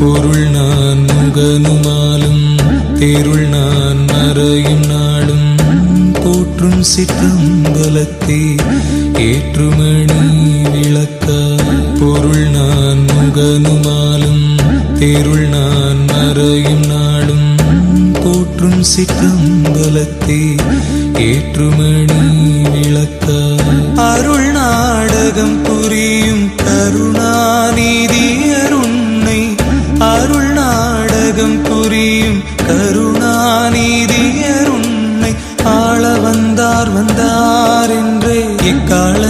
பொருள் நான் முகனுமாலும் தேருள் நான் மறையும் நாளும் போற்றும் சிற்றம்பலத்தே ஏற்றுமணி விளக்க பொருள் நான் முகனுமாலும் தேருள் நான் மறையும் நாளும் போற்றும் சிற்றம்பலத்தே ஏற்றுமணி விளக்க அருள் நாடகம் புரியும் கருணாநிதி அருணை அருள் நாடகம் புரியும் கருணாநிதி அருணை ஆள வந்தார் வந்தார் என்றே இக்கால